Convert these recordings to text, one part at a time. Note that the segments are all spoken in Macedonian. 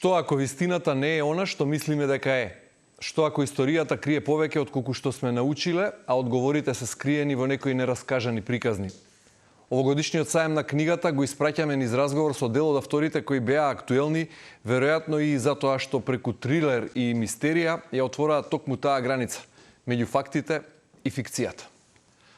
Што ако вистината не е она што мислиме дека е? Што ако историјата крие повеќе од колку што сме научиле, а одговорите се скриени во некои нераскажани приказни? Овогодишниот саем на книгата го испраќаме низ разговор со дел од авторите кои беа актуелни, веројатно и затоа што преку трилер и мистерија ја отвораа токму таа граница меѓу фактите и фикцијата.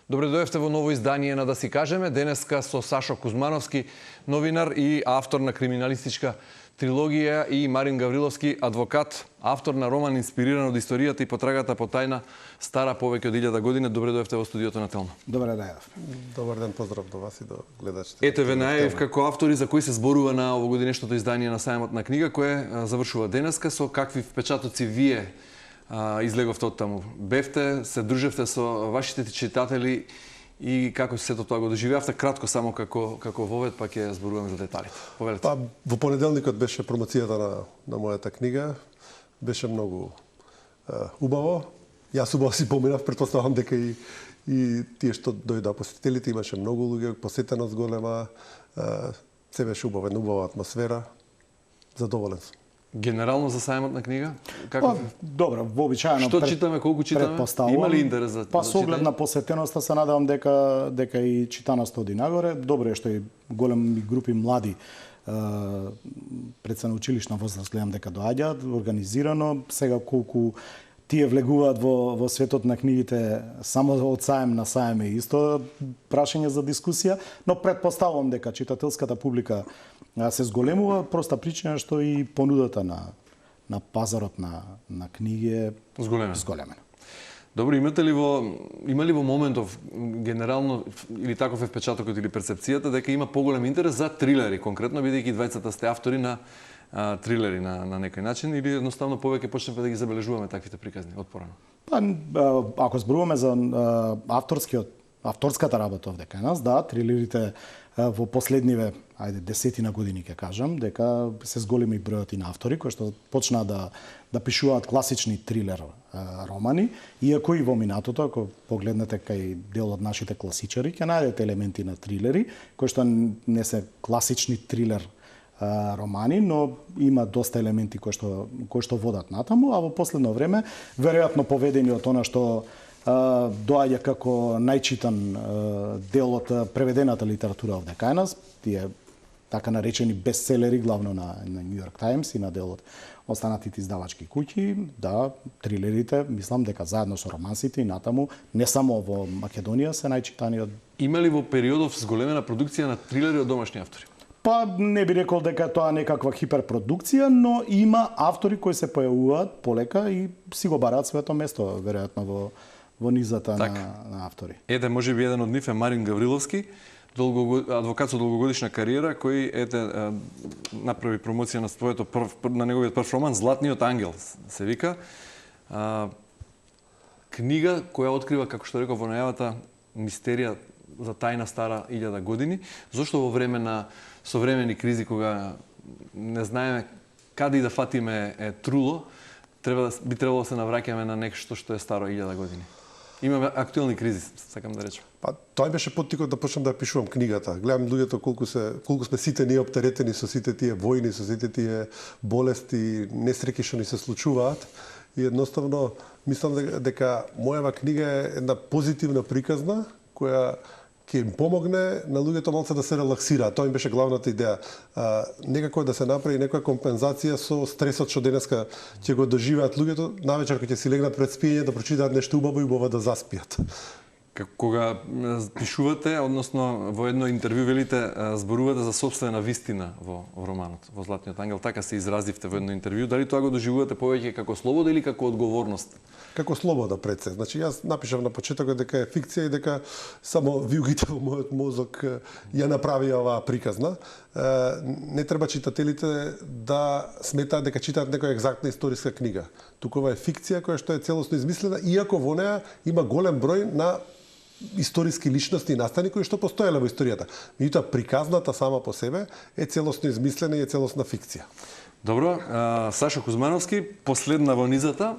Добре дојдовте во ново издание на Да си кажеме, денеска со Сашо Кузмановски, новинар и автор на криминалистичка трилогија, и Марин Гавриловски, адвокат, автор на роман инспириран од историјата и потрагата по тајна стара повеќе од 1000 години. Добре дојдовте во студиото на Телма. Добре дојдов. Добар ден, поздрав до вас и до гледачите. Ете ве најав како автори за кои се зборува на овогодишното издание на Саемот на книга, кое завршува денеска. Со какви впечатоци вие излеговте од таму? Бевте, се дружевте со вашите читатели и како сето тоа го доживеавте? Кратко само како вовед, па ќе зборуваме за деталите. Повелете. Па во понеделникот беше промоцијата на мојата книга. Беше многу убаво. Јас убаво си поминав, претпоставам дека и тие што дојдоа посетителите, имаше многу луѓе, посетеност голема. Се беше убаво, една убава атмосфера. Задоволен сум. Генерално за Саемот на книга? Како? Добро, вообичаено. Што читаме, колку читаме? Има ли интерес за Па со оглед на посетеноста се надевам дека и читаноста оди нагоре. Добро е што и големи групи млади пред се на училишна возраст гледам дека доаѓаат организирано. Сега колку тие влегуваат во светот на книгите само од саем на саем е исто прашање за дискусија, но претпоставувам дека читателската публика се зголемува, проста причина што и понудата на пазарот на книги е зголемена. Добро, има ли во моментов генерално или таков е впечатокот или перцепцијата дека има поголем интерес за трилери, конкретно бидејќи двајцата сте автори на трилери на некој начин, или едноставно повеќе почнеме да ги забележуваме таквите приказни отпорано? Па ако зборуваме за авторската работа овде кај нас, да, трилерите во последниве, десетина години ќе кажам, дека се зголеми бројот и на автори кои што почнаа да пишуваат класични трилер романи, иако и во минатото, ако погледнете кај дел од нашите класичари, ќе најдете елементи на трилери кои што не се класични трилер романи, но има доста елементи кои што водат натаму, а во последно време веројатно поведени од она што доаѓа како најчитан дел од преведената литература овде кај нас, тие така наречени бестселери, главно на New York Times и на дел од останатите издавачки куќи, да, трилерите, мислам дека заедно со романсите и натаму, не само во Македонија, се најчитани од... Има ли во периодов зголемена продукција на трилери од домашни автори? Па не би рекол дека тоа некаква хиперпродукција, но има автори кои се појавуваат полека и си го бараат своето место, веројатно во низата на автори. Ете, можеби еден од нив е Марин Гавриловски, адвокат со долгогодишна кариера, кој направи промоција на неговиот прв роман Златниот ангел се вика. Книга која открива, како што реков во најавата, мистерија за тајна стара 1000 години. Зошто во време на современи кризи, кога не знаеме каде и да фатиме труло, би требало да се навраќаме на нешто што е старо 1000 години? Имаме актуелни кризи, сакам да речам. Па тој беше поттикот да почнам да пишувам книгата. Гледам луѓето колку сме сите ние оптеретени со сите тие војни, со сите тие болести, несреќи што ни се случуваат, и едноставно мислам дека мојава книга е една позитивна приказна која ќе им помогне на луѓето малце да се релаксираат. Тоа им беше главната идеја. Некако да се направи некоја компензација со стресот што денеска ќе го доживеат луѓето, навечер кога ќе си легнат пред спиење да прочитаат нешто убаво и убаво да заспиат. Кога пишувате, односно во едно интервју велите, зборувате за сопствена вистина во романот, во Златниот ангел, така се изразивте во едно интервју. Дали тоа го доживувате повеќе како слобода или како одговорност? Како слобода пред се. Значи, јас напишав на почетокот дека е фикција и дека само виугите во мојот мозок ја направија оваа приказна. Не треба читателите да сметаат дека читаат некоја екзактна историска книга. Туку ова е фикција која што е целосно измислена, иако во неа има голем број на историски личности и настани кои што постоеле во историјата. Меѓутоа, приказната сама по себе е целосно измислена и е целосна фикција. Добро, Сашо Кузмановски, последна во низата,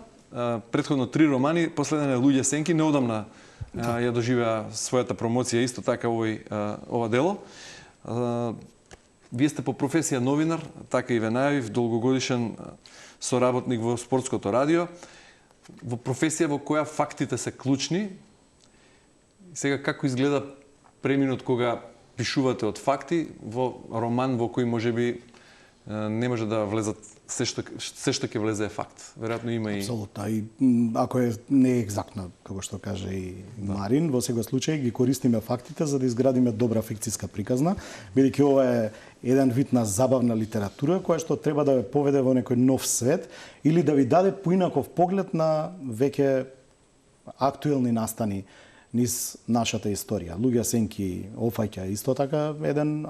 претходно 3 романи, последен е Луѓе сенки, неодамна ја доживеа својата промоција исто така ова дело. Вие сте по професија новинар, така и ве најавив, долгогодишен соработник во спортското радио, во професија во која фактите се клучни. Сега како изгледа преминот кога пишувате од факти во роман во кој можеби не може да влезат се што ќе влезе е факт. Веројатно има и Апсолутно. И ако не е екзактно, како што каже и Марин, во секој случај ги користиме фактите за да изградиме добра фикциска приказна, бидејќи ова е еден вид на забавна литература која што треба да ве поведе во некој нов свет или да ви даде поинаков поглед на веќе актуелни настани низ нашата историја. Луѓе сенки офаќа исто така еден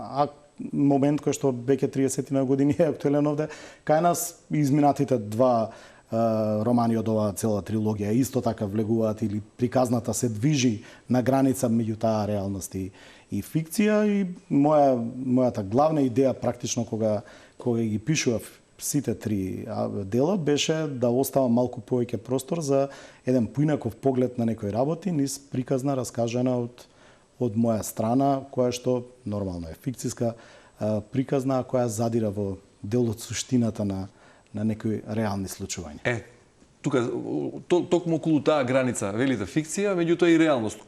момент кој што веќе 30 на години е актуелен овде. Кај нас изминатите два романи од оваа цела трилогија исто така влегуваат или приказната се движи на граница меѓу таа реалност и фикција и мојата главна идеја практично кога ги пишував сите три дела беше да оставам малку повеќе простор за еден поинаков поглед на некои работи низ приказна раскажана од моја страна, која што нормално е фикциска приказна, која задира во дел од суштината на некои реални случувања. Тука токму околу таа граница, велите фикција, меѓутоа и реалност.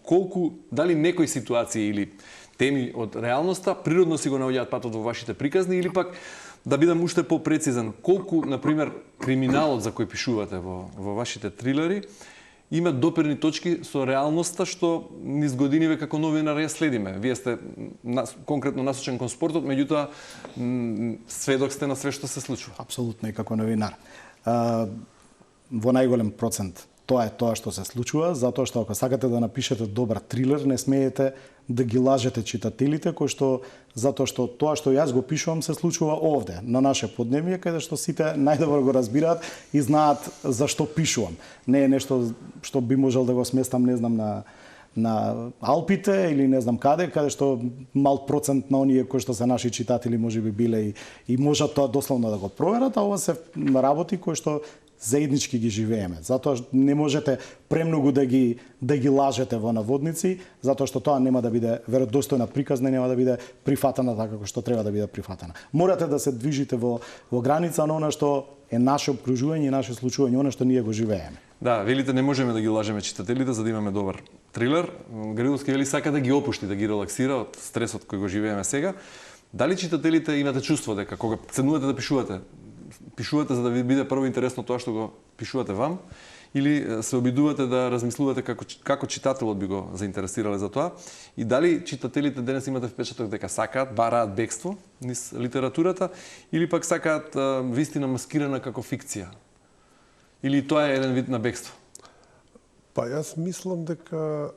Дали некои ситуации или теми од реалноста природно си го наоѓаат патот во вашите приказни или пак да бидам уште попрецизен, колку на пример криминалот за кој пишувате во вашите трилери има доперни точки со реалноста што низ годиниве како новинар ја следиме. Вие сте конкретно насочен кон спортот, меѓутоа сведок сте на све што се случува. Апсолутно и како новинар. Во најголем процент тоа е тоа што се случува, затоа што ако сакате да напишете добар трилер, не смеете да ги лажете читателите, затоа што тоа што јас го пишувам се случува овде, на наше поднебје, каде што сите најдобро го разбираат и знаат зашто пишувам. Не е нешто што би можел да го сместам, не знам, на Алпите или не знам каде што мал процент на оние кои што се наши читатели можеби биле и можат тоа дословно да го проверат, а ова се работи кои што заеднички ги живееме. Затоа не можете премногу да ги лажете во наводници, затоа што тоа нема да биде веродостојна приказна, нема да биде прифатена така како што треба да биде прифатена. Морате да се движите во граница на она што е наше обкружување и наше случување, она што ние го живееме. Да, велите не можеме да ги лажеме читателите за да имаме добар трилер. Гридовски вели сака да ги опушти, да ги релаксира од стресот кој го живееме сега. Дали читателите имате чувство дека кога ценувате да пишувате за да ви биде прво интересно тоа што го пишувате вам, или се обидувате да размислувате како читателот би го заинтересирале за тоа, и дали читателите денес имате впечаток дека сакаат, бараат бегство низ литературата, или пак сакаат вистина маскирана како фикција? Или тоа е еден вид на бегство? Па јас мислам дека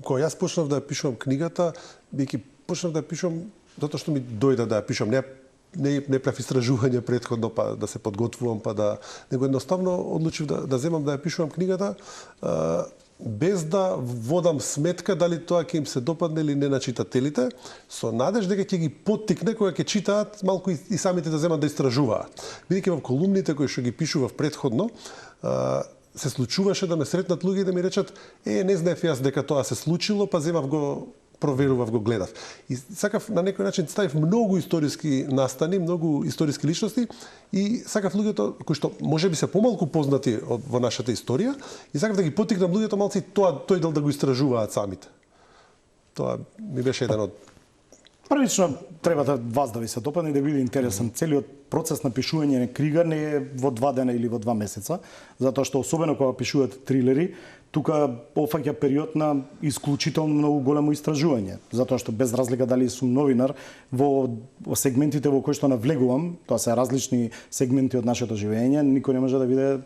кога јас почнав да ја пишувам книгата, бидејќи почнав да ја пишувам затоа што ми дојде да ја пишувам, не правив истражување претходно па да се подготвувам него едноставно одлучив да земам да ја пишувам книгата без да водам сметка дали тоа ќе им се допадне или не на читателите, со надеж дека ќе ги поттикне кога ќе читаат малку и самите да земат да истражуваат. Бидејќи во колумните кои што ги пишував претходно се случуваше да ме сретнат луѓе и да ми речат не знаев јас дека тоа се случило, па земав го проверував, го гледав. И сакав на некој начин ставив многу историски настани, многу историски личности и сакав луѓето кои што можеби се помалку познати во нашата историја и сакав да ги поттикнам луѓето малци тој дел да го истражуваат самите. Тоа ми беше еден од Првично треба да вас да ви се допадне и да биде интересен. Целиот процес на пишување на книга не е во 2 дена или во 2 месеца, затоа што особено кога пишувате трилери, тука офаќа период на исклучително многу големо истражување, затоа што без разлика дали сум новинар, во сегментите во кои што навлегувам, тоа се различни сегменти од нашето живење, никој не може да биде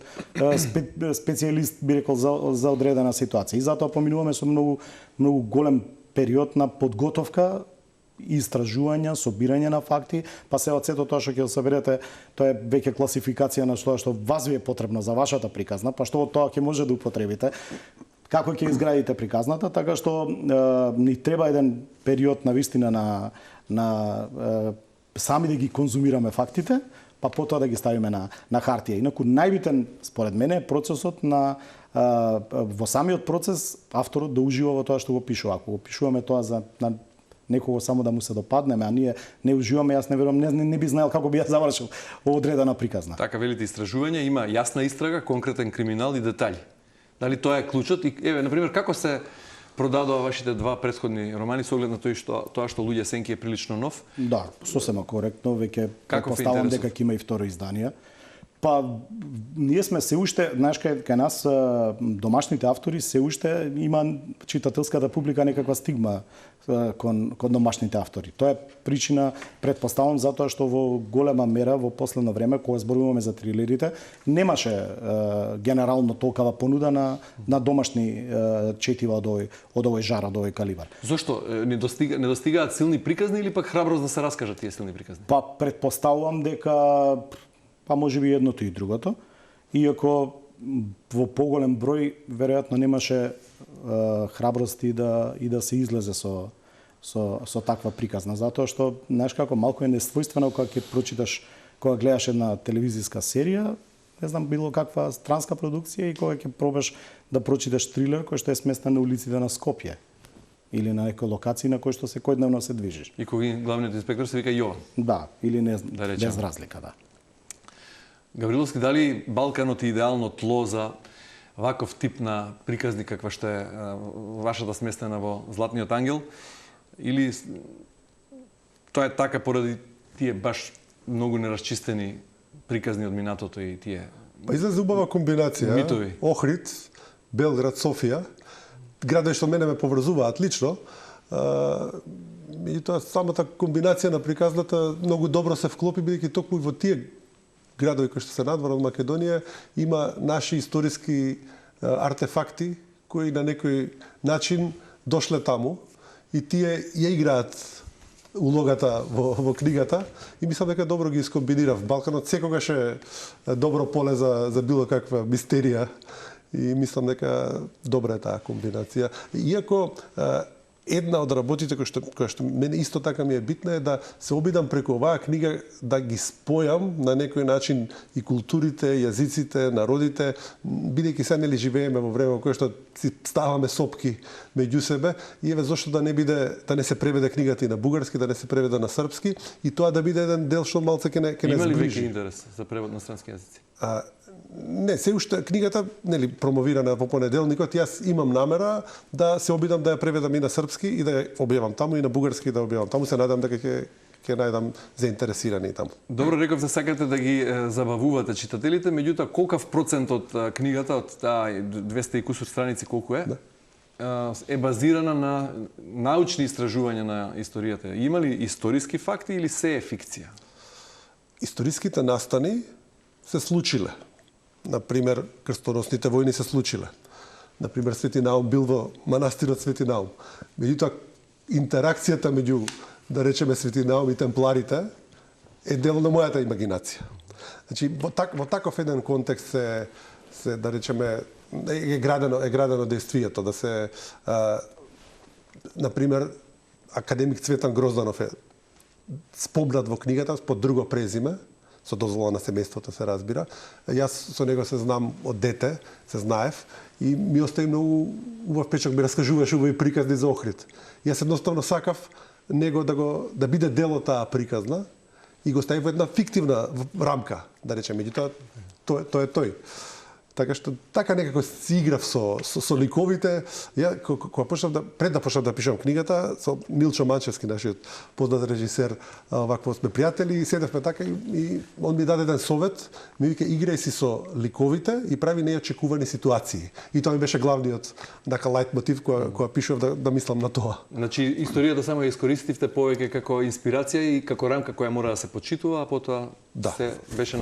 специјалист, би рекол, за одредена ситуација. И затоа поминуваме со многу голем период на подготовка, истражувања, собирање на факти, па се од сето тоа што ќе соберете, тоа е веќе класификација на што вас ви е потребно за вашата приказна, па што од тоа ќе може да употребите, како ќе изградите приказната, така што ни треба еден период на вистина на сами да ги конзумираме фактите, па потоа да ги ставиме на хартија. Инаку најбитен според мене е процесот во самиот процес авторот да ужива во тоа што го пишува. Ако го пишуваме тоа некого само да му се допаднеме, а ние не уживаме, јас не верувам, не би знаел како би ја завршил одредена приказна. Така велите истражување, има јасна истрага, конкретен криминал и детали. Дали тоа е клучот? И еве, например, како се продадоа вашите два претходни романи со оглед на тоа што Луѓе сенки е прилично нов? Да, сосема коректно, веќе поставам дека ќе има и второ издание. Па, ние сме се уште, знаеш, кај нас домашните автори се уште има читателската публика некаква стигма кон домашните автори. Тоа е причина, претпоставам, затоа што во голема мера во последно време, кога зборуваме за трилерите, немаше генерално толкова понуда на домашни четива од овој жар, од овој калибар. Зошто? Не достигаат силни приказни или пак храброст да се раскажат тие силни приказни? Па, претпоставувам дека па може би едното и другото. Иако во поголем број веројатно немаше храброст и да се излезе со таква приказна, затоа што знаеш како малку е несвојствено кога ќе прочиташ, кога гледаш една телевизиска серија, не знам било каква странска продукција и кога ќе пробаш да прочиташ трилер кој што е сместен на улиците на Скопје или на некој локација на кој што секојдневно се движиш. И кога главниот инспектор се вика Јован. Да, или не, да без разлика, да. Гавриловски, дали Балканот е идеално тло за ваков тип на приказни каква што е вашата сместена во Златниот ангел, или тоа е така поради тие баш многу нерасчистени приказни од минатото и тие Па излезе убава комбинација. митови. Охрид, Белград, Софија, градови што мене ме поврзуваат лично. Меѓутоа самата комбинација на приказната многу добро се вклопи, бидејќи токму и во тие градови кои што се надвор од Македонија има наши историски артефакти кои на некој начин дошле таму и тие ја играат улогата во книгата и мислам дека добро ги искомбинирав. Балканот секогаш е добро поле за било каква мистерија и мислам дека добра е таа комбинација. Иако една од работите која што мене исто така ми е битна е да се обидам преку оваа книга да ги спојам на некој начин и културите, јазиците, народите, бидејќи сега нели живееме во време во кое што си ставаме сопки меѓу себе и еве зошто да не се преведе книгата и на бугарски, да не се преведе на српски и тоа да биде еден дел што малце ќе не сближи. Има ли веќе интерес за превод на странски јазици? Не, се уште книгата нели промовирана во понеделникот, јас имам намера да се обидам да ја преведам и на српски и да ја објавам таму и на бугарски да објавам таму. Се надам дека ќе најдам заинтересирани таму. Добро, рековте сакате да ги забавувате читателите, меѓутоа колкав процент од книгата, од таа 200 и кусур страници колку е, е базирана на научни истражувања на историјата? Има ли историски факти или се е фикција? Историските настани се случиле. Например, крстоносните војни се случиле. Например, Свети Наум бил во манастирот Свети Наум. Меѓутоа, интеракцијата меѓу, да речеме, Свети Наум и темпларите е дел на мојата имагинација. Значи, во таков еден контекст се да речеме, е градено действието, да се, например, академик Цветан Грозданов е спомнат во книгата под друго презиме, со дозвола на семејството се разбира. Јас со него се знам од дете, се знаев и ми остави многу убав печок, ми раскажуваше убави приказни за Охрид. Јас едноставно сакав него да биде дел од таа приказна и го стави во една фиктивна рамка, да речеме, меѓутоа тој е тој. Така што така некако си играв со ликовите. Ја кога пред да почнав да пишам книгата, со Милчо Манчевски, нашиот познат режисер, вакво сме пријатели и седевме така и он ми даде еден совет, ми вика играј си со ликовите и прави неочекувани ситуации. И тоа ми беше главниот лајт мотив кога пишував да мислам на тоа. Значи историјата само ја искористивте повеќе како инспирација и како рамка која мора да се почитува, а потоа се беше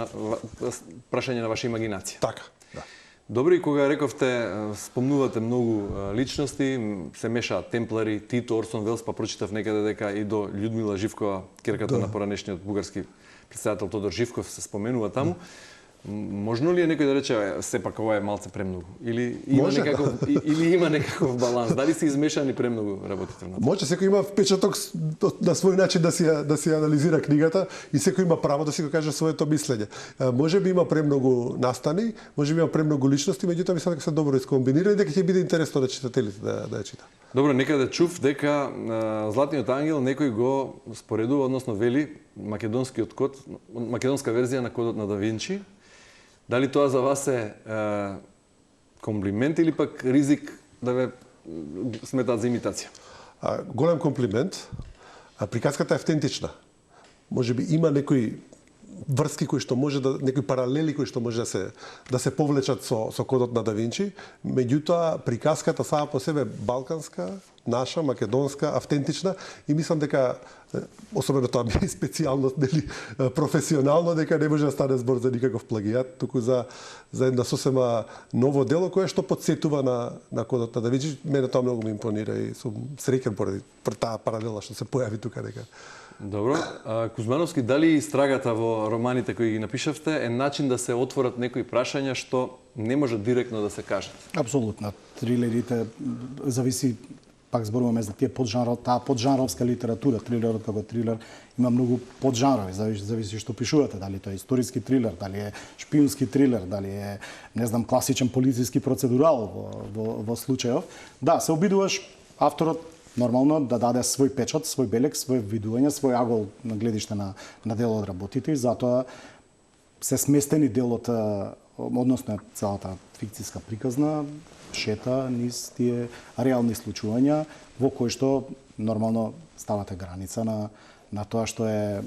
прашање на ваша имагинација. Така. Да. Добро, и кога рековте, спомнувате многу личности, се мешаат темплари, Тито, Орсон Велс, па прочитав некаде дека и до Људмила Живкова, керката на поранешниот бугарски претседател Тодор Живков се споменува таму. Можно ли е некој да рече сепак ова е малце премногу или има Може, или има некаков баланс? Дали се измешани премногу работите на? Може секој има впечаток на свој начин да си анализира книгата и секој има право да си го каже своето мислење. Може би има премногу настани, може би има премногу личности, меѓутоа мислам дека се добро искомбинирани, дека ќе биде интересно на читателите да ја чита. Добро, некаде чув дека Златниот ангел некој го споредува, односно вели македонскиот код, македонска верзија на кодот на Да Винчи. Дали тоа за вас е комплимент или пак ризик да ве сметаат за имитација? Голем комплимент. Приказката е автентична. Може би има некои врски кои што може некои паралели кои што може да се повлечат со кодот на Да Винчи, меѓутоа приказката сама по себе балканска, наша, македонска, автентична и мислам дека особено тоа ми е специјално, нели, професионално, дека не може да стане збор за никаков плагијат, туку за една сосема ново дело кое што потсетува на кодот на Да Винчи. Мене тоа многу ми импонира и сум среќен поради таа паралела што се појави тука дека. Добро. Кузмановски, дали истрагата во романите кои ги напишавте е начин да се отворат некои прашања што не може директно да се кажат? Апсолутно. Трилерите зависи, пак зборуваме за таа поджанровска литература. Трилерот како трилер има многу поджанрови, зависи што пишувате, дали тоа е историски трилер, дали е шпиунски трилер, дали е, не знам, класичен полициски процедурал во случајов. Да, се обидуваш авторот нормално да даде свој печат, свој белег, свој видување, свој агол на гледиште на делот работите и затоа се сместени делот, односно целата фикциска приказна шета низ тие реални случувања во кои што нормално ставате граница на тоа што е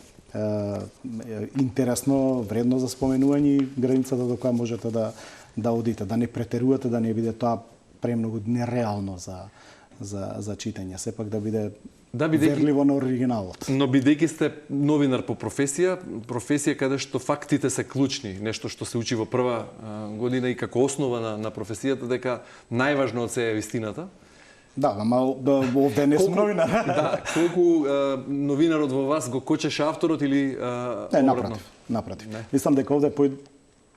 интересно, вредно за споменување и границата до која можете да одите, да не претерувате, да не биде тоа премногу нереално за читање, сепак да биде верливо на оригиналот. Но бидејќи сте новинар по професија каде што фактите се клучни, нешто што се учи во прва година и како основа на професијата, дека најважно од се е вистината. Да, ама овде не сум новинар. Да, колку новинарот во вас го кочеше авторот или обратно? Напротив. Мислам дека овде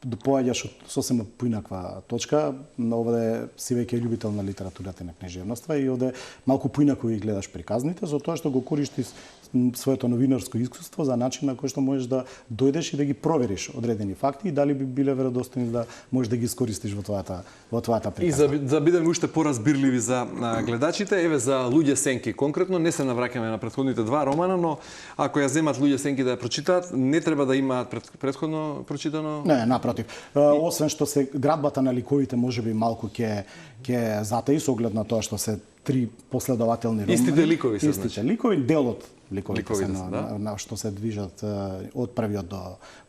поаѓаш од сосема поинаква точка, но овде си веќе љубител на литературата и на книжевноста и овде малку поинако ги гледаш приказните, за тоа што го користиш своето новинарско искуство за начин на кој што можеш да дојдеш и да ги провериш одредени факти и дали би биле веродостојни да можеш да ги искористиш во твојата приказна. И за бидеме уште поразбирливи за гледачите, еве за Луѓе сенки конкретно, не се навраќаме на претходните два романа, но ако ја земат Луѓе сенки да ја прочитаат, не треба да имаат претходно прочитано? Не, напротив. Освен што се градбата на ликовите можеби малку ќе затаи со оглед на тоа што се три последователни романи. Истите ликови се, Истите ликови, делот ликовите се на што се движат од првиот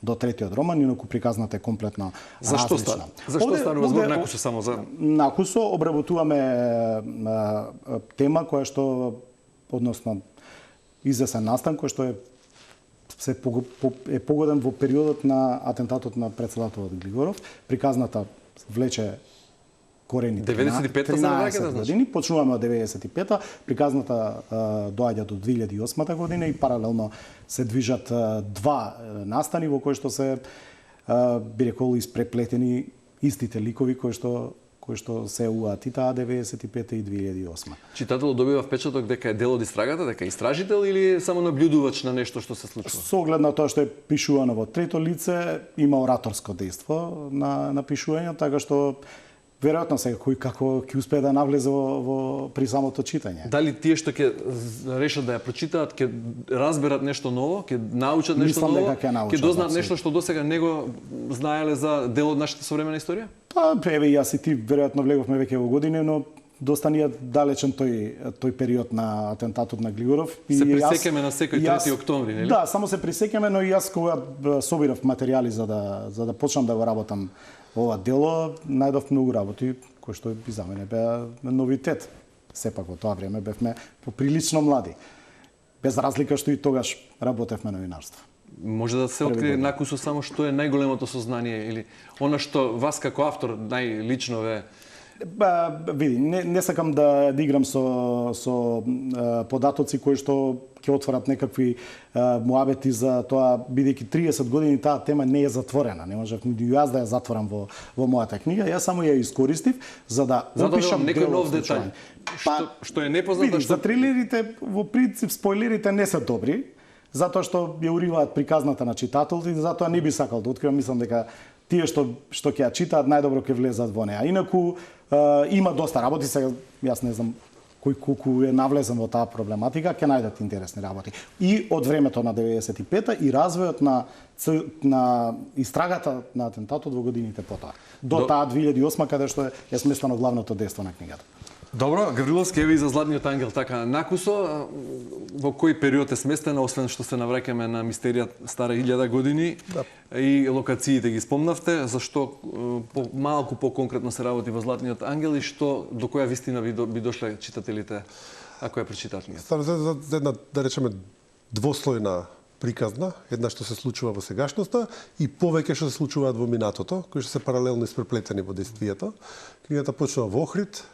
до третиот роман, инаку приказната е комплетно различна. Зашто станува збор накусо само за? Накусо обработуваме тема која што, односно, извесен настан кој што е погоден во периодот на атентатот на председателот Глигоров. Приказната влече корени 95-та години, почнуваме од 95-та, приказната доаѓа до 2008 година и паралелно се движат два настани во кои што се би рекол испреплетени истите ликови кои што се уат и таа 95-та и 2008. Читателот добива впечаток дека е дел од истрагата, дека е истражител или само наблюдувач на нешто што се случува? Со оглед на тоа што е пишувано во трето лице, има ораторско дејство на пишување, така што веројатно секој како ќе успее да навлезе при самото читање. Дали тие што ќе решат да ја прочитаат, ќе разберат нешто ново, ќе научат нешто ново, ќе дознаат нешто што досега не го знаеле за дел од нашата современа историја? Па, еве јас и ти веројатно влеговме веќе во години, но доста ни е далечен тој период на атентатот на Глигоров. Се присеќаме на секој 3 октомври, нели? Да, само се присеќаме, но и јас кога собирав материјали за да почнам да го работам ова дело, најдов многу работи кои што и за мене беа новитет. Сепак во тоа време бевме поприлично млади. Без разлика што и тогаш работевме новинарство. Може да се открие накусо само што е најголемото сознание или она што вас како автор најлично ве Види, не сакам да играм со податоци кои што ќе отворат некакви муабети за тоа, бидејќи 30 години таа тема не е затворена. Не можев ни јас да ја затворам во мојата книга. Јас само ја искористив за да опишам некој нов детај. Што е непознато, за трилерите во принцип спойлерите не се добри, затоа што ја уриваат приказната на читателот и затоа не би сакал да откривам. Мислам дека тие што ќе ја читаат најдобро ќе влезат во неа. Инаку има доста работи, сега јас не знам кој колку е навлезен во таа проблематика, ќе најдат интересни работи. И од времето на 95-та и развојот на истрагата на атентатот во годините потоа. До таа 2008 каде што е сместено главното дејство на книгата. Добро, Гавриловски, еве и за Златниот ангел така накусо, во кој период е сместена, освен што се навраќаме на мистерија стара 1000 години, и локациите ги спомнавте, зашто малку по-конкретно се работи во Златниот ангел и што до која вистина би дошле читателите ако ја прочитаат книгата? Става за една, да речеме, двослојна приказна, една што се случува во сегашноста и повеќе што се случуваат во минатото, кои што се паралелно испреплетени во действието. Книгата почнува во Охрид,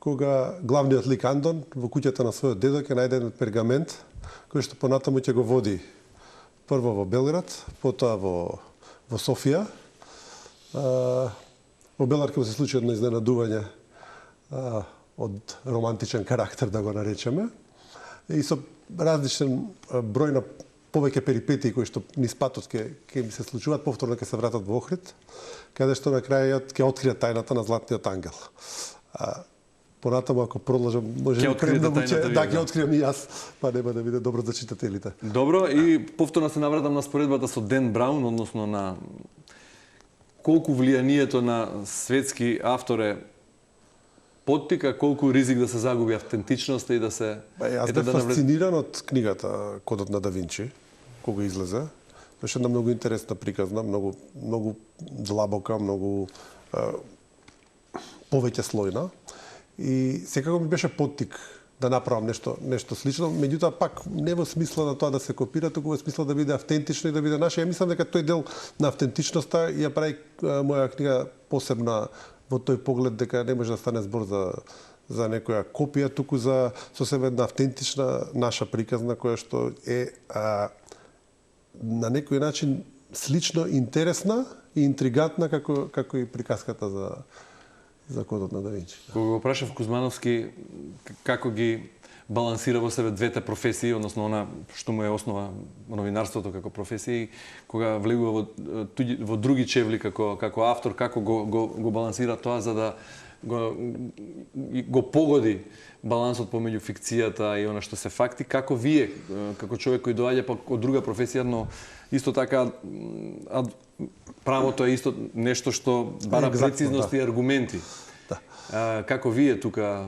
кога главниот лик Андон во куќата на својот дедо ќе најде еден пергамент кој што понатаму ќе го води прво во Белград, потоа во Софија. Во Белград ќе се случи едно изненадување од романтичен карактер, да го наречеме, и со различен број на повеќе перипетии кои што низ патот ќе ми се случуваат, повторно ќе се вратат во Охрид, каде што на крајот ќе откријат тајната на Златниот ангел. Понатаму, ако продолжам, може ќе откриете тајната. Да, ќе откриам и јас, па нема да биде добро за читателите. Добро, и повторно се навратам на споредбата со Ден Браун, односно на колку влијанието на светски автор е поттика, колку ризик да се загуби автентичноста и да се... Јас бев фасциниран од книгата Кодот на Да Винчи, кога излезе. Беше една многу интересна приказна, многу длабока, многу повеќе слојна. И секако ми беше поттик да направам нешто слично, меѓутоа пак не во смисла на тоа да се копира, туку во смисла да биде автентично и да биде наше. Ја мислам дека тој дел на автентичноста ја прави моја книга посебна во тој поглед дека не може да стане збор за некоја копија, туку за сосем една автентична наша приказна која што е на некој начин слично интересна и интригантна како и приказката за Кодот на Да Винчи. Кога го прашав Кузмановски како ги балансира во себе двете професии, односно она што му е основа новинарството како професија, кога влегува во други чевли како автор, како го балансира тоа за да го погоди балансот помеѓу фикцијата и она што се факти, како вие, како човек кој доаѓа па од друга професија, но исто така правото е исто нешто што бара прецизност и аргументи. Да. Како вие тука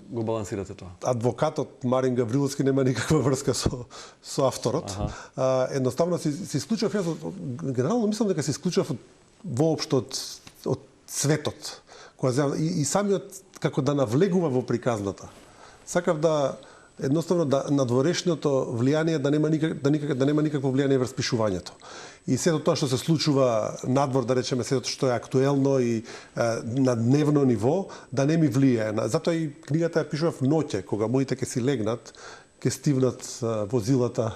го балансирате тоа? Адвокатот Марин Гавриловски нема никаква врска со авторот. Едноставно се исклучував, јас генерално мислам дека се исклучував воопшто од светот. И самиот како да навлегува во приказната. Сакав да едноставно да надворешното влијание да нема никакво влијание врз пишувањето. И сето тоа што се случува надвор, да речеме, сето што е актуелно и на дневно ниво, да не ми влијае. Затоа и книгата ја пишував ноќе, кога моите ќе си легнат, ќе стивнат возилата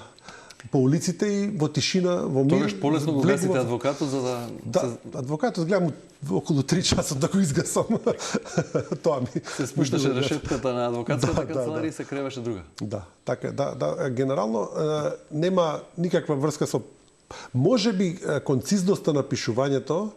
по улиците и во тишина, во мир. Тогаш полесно го гасите адвокатот за да... Да, адвокатот гледам околу 3 часа да го изгасам. Тоа ми... Се спушташе решетката на адвокатската канцеларија и се креваше друга. Да, така, да, генерално нема никаква врска со... Може би концизноста на пишувањето,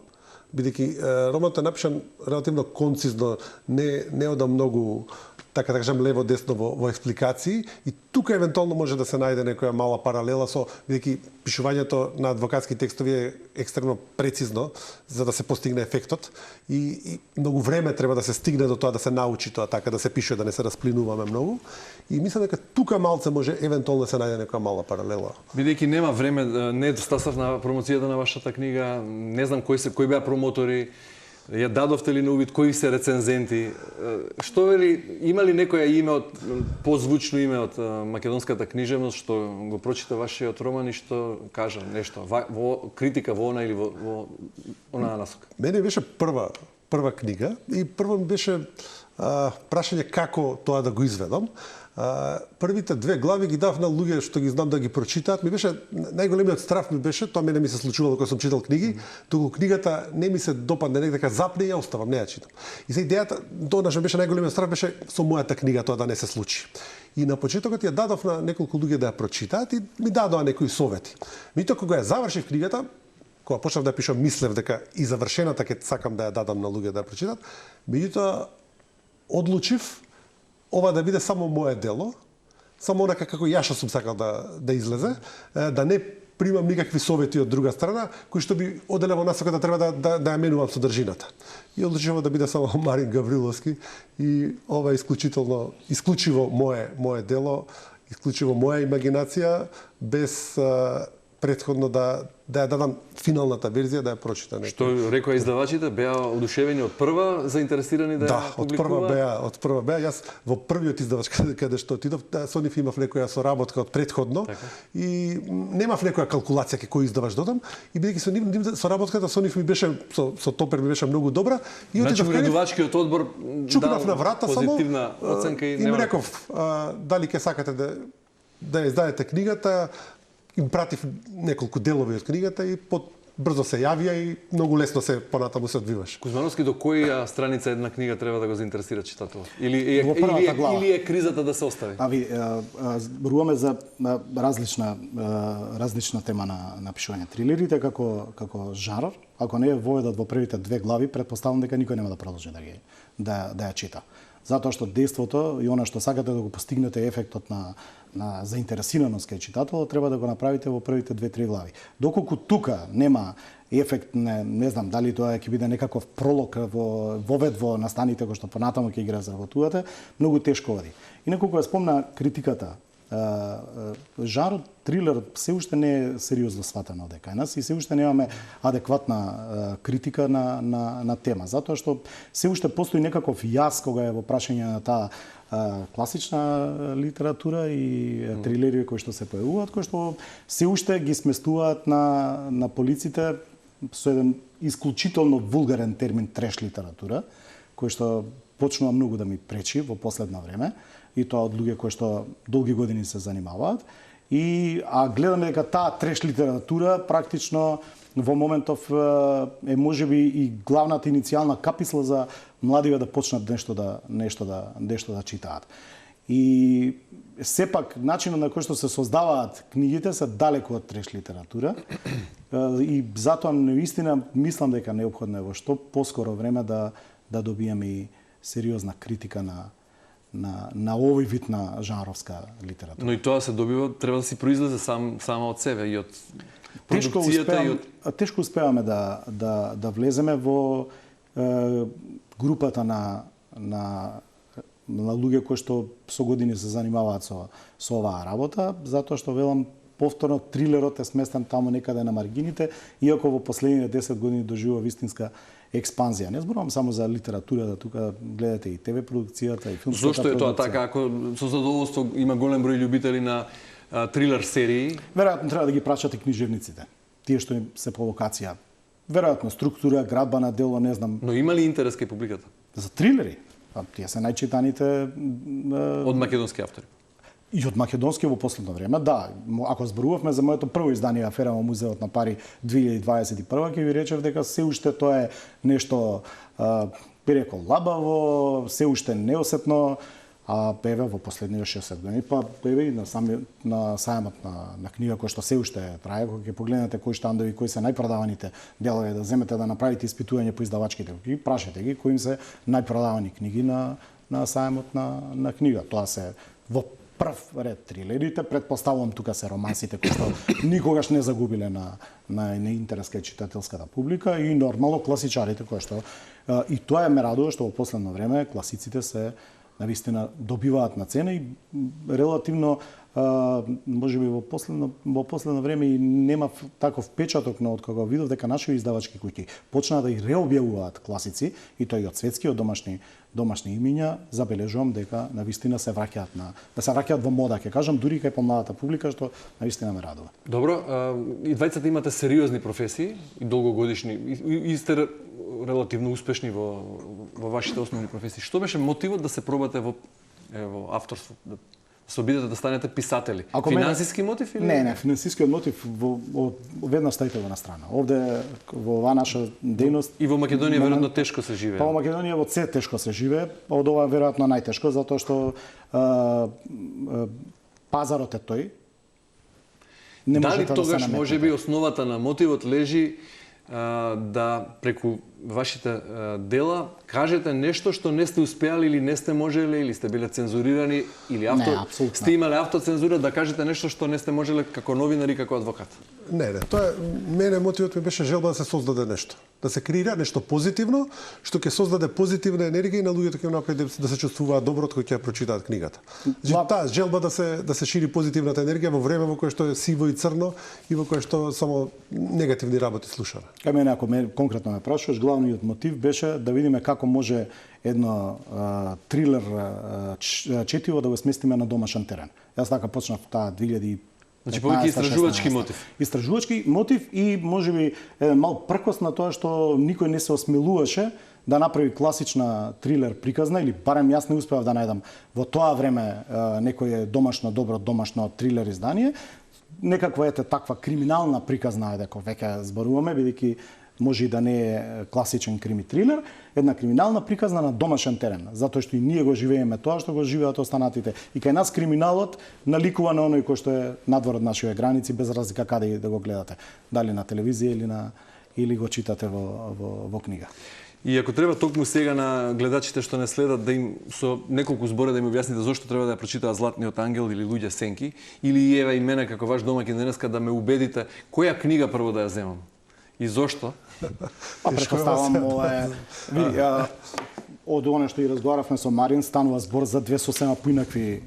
бидејќи романот е напишан релативно концизно, не ода многу така да кажам лево-десно во експликации, и тука евентуално може да се најде некоја мала паралела со, бидејќи пишувањето на адвокатски текстови е екстремно прецизно за да се постигне ефектот и многу време треба да се стигне до тоа да се научи тоа така да се пише, да не се расплинуваме многу. И мислам дека тука малце може евентуално да се најде некоја мала паралела. Бидејќи нема време, не достасав на промоцијата на вашата книга, не знам кои беа промотори, ја дадовте ли на увид, кои се рецензенти? Што вели, има ли некоја име од позвучно име од македонската книжевност што го прочита вашиот роман и што кажа нешто, во критика во она или во онаа насока? Мене беше прва прва книга и прво ми беше прашање како тоа да го изведам. Првите две глави ги дав на луѓе што ги знам да ги прочитаат. Ми беше најголемиот страф ми беше, тоа мене ми се случувало кога сум читал книги, туку книгата не ми се допадне, некако запне и ја оставам, не ја читам. И се идејата, тогаш беше најголемиот страф беше со мојата книга тоа да не се случи. И на почетокот ја дадов на неколку луѓе да ја прочитаат и ми дадоа некои совети. Меѓутоа кога ја завршив книгата, кога почнав да пишам, мислев дека и завршената ќе сакам да ја дадам на луѓе да ја прочитаат, меѓутоа одлучив ова да биде само мое дело, само онака како ја што сум сакал да излезе, да не примам никакви совети од друга страна, кои што би оделе во насока да треба да ја менувам содржината. И одлучив да биде само Марин Гавриловски и ова е исклучиво мое дело, исклучиво моја имагинација, без претходно да ја дадам финалната верзија, да ја прочита некој. Што рекоа издавачите, беа одушевени од прва, заинтересирани да ја публикуваат? Да, од прва беа. Јас во првиот издавач каде што отидов, со нив имав некоја соработка од претходно и немав некоја калкулација кој издавач додам и бидејќи со нив соработката со нив ми беше со Топер ми беше многу добра и отидов кај уредувачкиот одбор чукнав на врата само позитивна оценка и ми реков дали ќе сакате да ја издадете книгата. Им пратив неколку делови од книгата и брзо се јавија и многу лесно се понатаму се одвиваш. Кузмановски, до која страница една книга треба да го заинтересира читателот? Или е кризата да се остави? Зборуваме за различна тема на пишување. Трилерите како жанр, ако не ја воведат во првите две глави, претпоставам дека никој нема да продолжи да ја чита. Затоа што дејството и она што сакате да го постигнете ефектот на заинтересираност кај читателот, треба да го направите во првите 2-3 глави. Доколку тука нема ефект, не знам дали тоа ќе биде некаков пролог вовед во настаните кои што понатаму ќе ги разработувате, многу тешко оди. Инаку кога спомна критиката, жанрот трилер се уште не е сериозно сватен од кај нас и се уште немаме адекватна критика на тема, затоа што се уште постои некаков јас кога е во прашање на таа класична литература и трилери кои што се појавуваат, кои што се уште ги сместуваат на полиците со еден исклучително вулгарен термин треш литература, кој што почнува многу да ми пречи во последно време, и тоа од луѓе кои што долги години се занимаваат. А гледаме дека таа треш литература практично во моментов е можеби и главната иницијална каписла за младиве да почнат нешто да читаат. И сепак начинот на кој што се создаваат книгите се далеку од треш литература и затоа наистина мислам дека неопходно е во што поскоро време да добиеме и сериозна критика на овој вид на жанровска литература. Но и тоа се добива, треба да си произлезе само од себе и од продукцијата и од... Тешко успеваме да влеземе во групата на луѓе кои што со години се занимаваат со оваа работа, затоа што велам повторно трилерот е сместен таму некаде на маргините, иако во последните 10 години доживува вистинска експанзија. Не зборувам само за литературата, тука гледате и ТВ продукцијата, и филмската продукција. Зошто е тоа така, ако со задоволство има голем број љубители на трилер серии? Веројатно треба да ги прачате книжевниците. Тие што се по локација. Веројатно структура, градба на дело, не знам. Но има ли интерес кај публиката? За трилери? Тие се најчитаните од македонски автори. И од македонски во последно време, да. Ако зборувавме за моето прво издание Афера во музеот на пари 2021, ќе ви речев дека се уште тоа е нешто, би рекол, лабаво, се уште неосетно, а еве во последните 60 години, па еве и на сајмот на книга кој што се уште трае, кога ќе погледнете кои штандови, кои се најпродаваните делови, да земете да направите испитување по издавачките книги, прашете ги кои им се најпродавани книги на сајмот на книга. Тоа се во прв ред трилерите, предпоставувам тука се романсите кои што никогаш не загубиле на интерес кај читателската публика и нормално класичарите кои што и тоа ме радува што во последно време класиците се навистина добиваат на цена и релативно можеби во последно време и нема таков печаток на од кога видов дека наши издавачки куќи почнаа да и реобјавуваат класици и тоа и од светски, од домашни имиња, забележувам дека навистина се враќаат во мода, ќе кажам, дури кај помладата публика, што навистина ме радува. Добро, и двајцата имате сериозни професии и долгогодишни. И сте релативно успешни во вашите основни професии. Што беше мотивот да се пробате во авторство, да се обидете да станете писатели? Финансиски мотив или? Не, финансискиот мотив веднаш ставите го на страна. Овде во оваа наша дејност И во Македонија веројатно тешко се живее. Па во Македонија во се тешко се живее, од ова веројатно најтешко затоа што пазарот е тој. Не Дали можете тогаш да се можеби основата на мотивот лежи да преку вашите дела кажете нешто што не сте успеали или не сте можеле или сте биле цензурирани или сте имале автоцензура да кажете нешто што не сте можеле како новинар и како адвокат? Не, тоа мене мотивот ми беше желба да се создаде нешто. Да се креира нешто позитивно, што ќе создаде позитивна енергија и на луѓето ќе направи да се чувствуваат добро кога ќе прочитаат книгата. Таа желба да се шири позитивната енергија во време во кое што е сиво и црно и во кое што само негативни работи слушаме. Кај мене, ако конкретно ме прашуваш, главниот мотив беше да видиме како може едно трилер четиво да го сместиме на домашен терен. Јас така почнав таа 2000. Значи повеќе истражувачки мотив. Истражувачки мотив и можеби мал пркос на тоа што никој не се осмелуваше да направи класична трилер приказна или барем јас не успеав да најдам во тоа време некој домашно добро домашно трилер издание. Некаква таква криминална приказна дека веќе зборуваме бидејќи може и да не е класичен крими трилер, една криминална приказна на домашен терен, затоа што и ние го живееме тоа што го живеат останатите. И кај нас криминалот наликува на оној кој што е надвор од нашите граници, без разлика каде да го гледате, дали на телевизија или го читате во книга. И ако треба токму сега на гледачите што не следат да им со неколку збори да им објасните зошто треба да ја прочитаат Златниот ангел или Луѓе сенки, или еве и мене како ваш домаќин денеска да ме убедите која книга прво да ја земам и зошто? Претпоставам од она што и разговаравме со Марин, станува збор за две сосема поинакви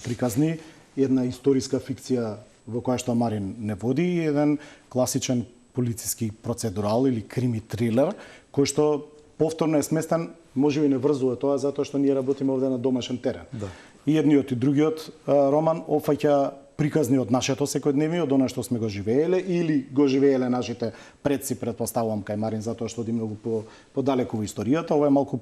приказни, една историска фикција во која што Марин не води и еден класичен полициски процедурал или крими трилер, кој што повторно е сместен, можеби не врзува тоа затоа што ние работиме овде на домашен терен. Да. И едниот и другиот роман опфаќа приказни од нашето секојдневие, од она што сме го живееле или го живееле нашите предци, предпоставувам кај Марин, затоа што оди многу подалеку во историјата. Ова е малку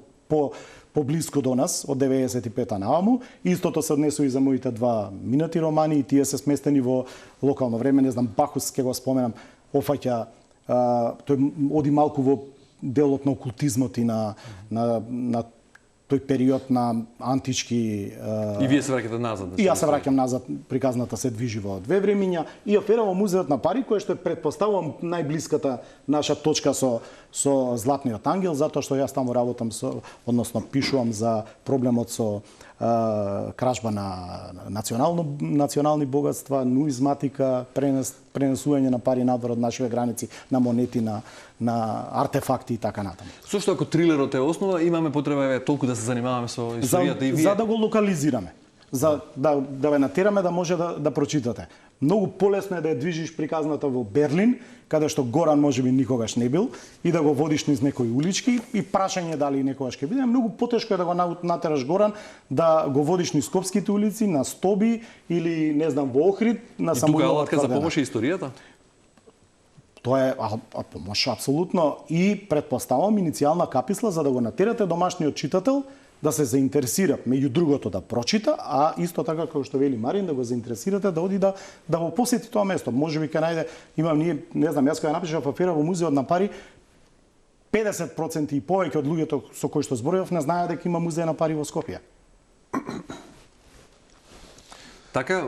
поблиску до нас, од 95-та нааму. Истото се однесува и за моите два минати романи, и тие се сместени во локално време. Не знам, Бахус, ке го споменам, опфаќа, тој оди малку во делот на окултизмот и на тој период на антички... И вие се враќате назад. И јас се враќам назад, приказната се движи во две времиња. И афера во Музеот на Пари, која што е предпоставувам најблиската наша точка со Златниот ангел, затоа што јас таму работам односно пишувам за проблемот со кражба на национални богатства, нуизматика, пренесување на пари надвор од нашите граници, на монети, на артефакти и така натаму. Зошто ако трилерот е основа, имаме потреба толку да се занимаваме со историјата и вие? За да го локализираме. За да ве натераме да може да прочитате. Многу полесно е да ја движиш приказната во Берлин, каде што Горан можеби никогаш не бил, и да го водиш низ некои улички, и прашање дали некогаш ќе биде. Многу потешко е да го натераш Горан да го водиш низ скопските улици, на Стоби или не знам во Охрид, на Самуилова тврдина. И тука алатка за помош е историјата? Тоа е помош апсолутно, и предпоставам иницијална каписла за да го натерате домашниот читател да се заинтересира, меѓу другото да прочита, а исто така како што вели Марин, да го заинтересирате да оди да го посети тоа место. Можеби ќе најде, имам ние, не знам, јас кога напишав афера во Музеот на Пари, 50% и повеќе од луѓето со кои што зборував не знаеа дека има музеј на Пари во Скопје. Така,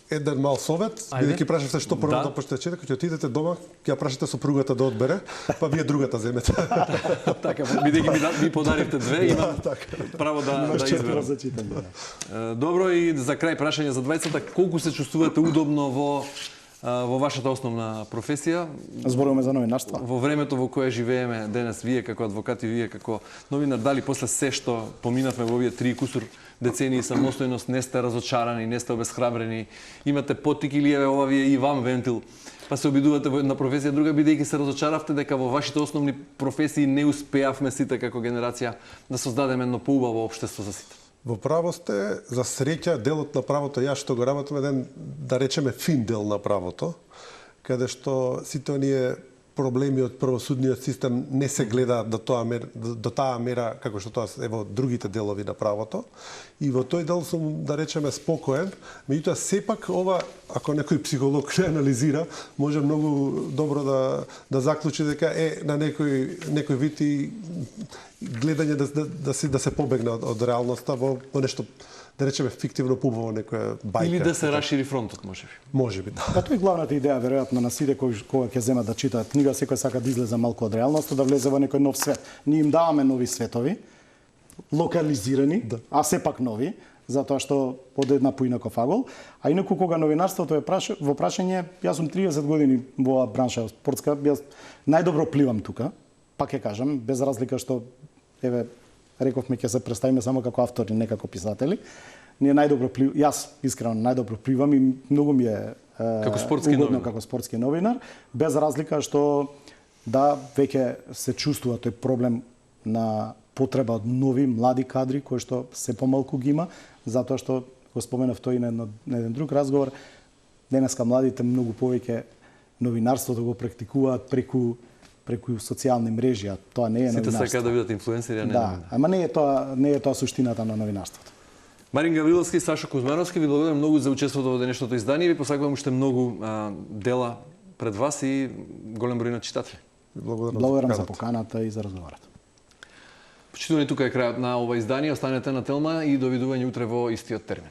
еден мал совет, бидејќи прашавте што прво да почнете читате, кога ќе отидете дома, ќе ја прашате сопругата да одбере, па вие другата земете. Така, бидејќи ми подаривте две, имам право да изберам. За читање. Добро, и за крај прашање за двајцата, колку се чувствувате удобно во вашата основна професија? Зборуваме за новинарство. Во времето во кое живееме денес, вие како адвокати, вие како новинар, дали после се што поминавме во овие 3 кусур децении самостојност, не сте разочарани, не сте обесхрабрени, имате потик или еве ова вие и вам вентил, па се обидувате во една професија друга, бидејќи се разочаравте дека во вашите основни професии не успеавме сите како генерација да создадеме едно поубаво општество за сите? Во право сте, за среќа, делот на правото, јас што го работам еден, да речеме, фин дел на правото, каде што сите оние проблеми од правосудниот систем не се гледа до таа мера како што тоа е во другите делови на правото. И во тој дел сум, да речеме, спокоен, меѓутоа сепак ова, ако некој психолог не анализира, може многу добро да заклучи дека на некој вид и гледање да се побегне од реалноста во нешто, да речеме, фиктивно пубаво, некоја бајка. Или да се расшири фронтот, можеби. Можеби, да. Па тоа е главната идеја, веројатно, на сите кога ќе земат да читаат книга, секој сака да излезе малку од реалноста, да влезе во некој нов свет. Ние им даваме нови светови, локализирани, а сепак нови, затоа што од една поинаков агол. А инаку кога новинарството е во прашање, јас сум 30 години во бранша спортска, јас најдобро пливам тука, пак ќе кажам, без разлика што еве рековме ќе се представиме само како автори, не како писатели. Ние најдобро пливам, јас искрено најдобро пливам и многу ми е како спортски угодно новинар. Како спортски новинар, без разлика што да веќе се чувствува тој проблем на потреба од нови млади кадри кои што се помалку ги има, затоа што го споменав тој на еден друг разговор, денеска младите многу повеќе новинарството го практикуваат преку социјални мрежи, а тоа не е новинарство. Сите сакаат да бидат инфлуенсери, а не новинар. Ама не е тоа суштината на новинарството. Марин Гавриловски и Сашо Кузмановски, ви благодарам многу за учеството во денешното издание. Ви посакувам уште многу дела пред вас и голем број на читатели. Благодарам за поканата и за разговорот. Почитувани, тука е крајот на ова издание. Останете на Телма и довидување утре во истиот термин.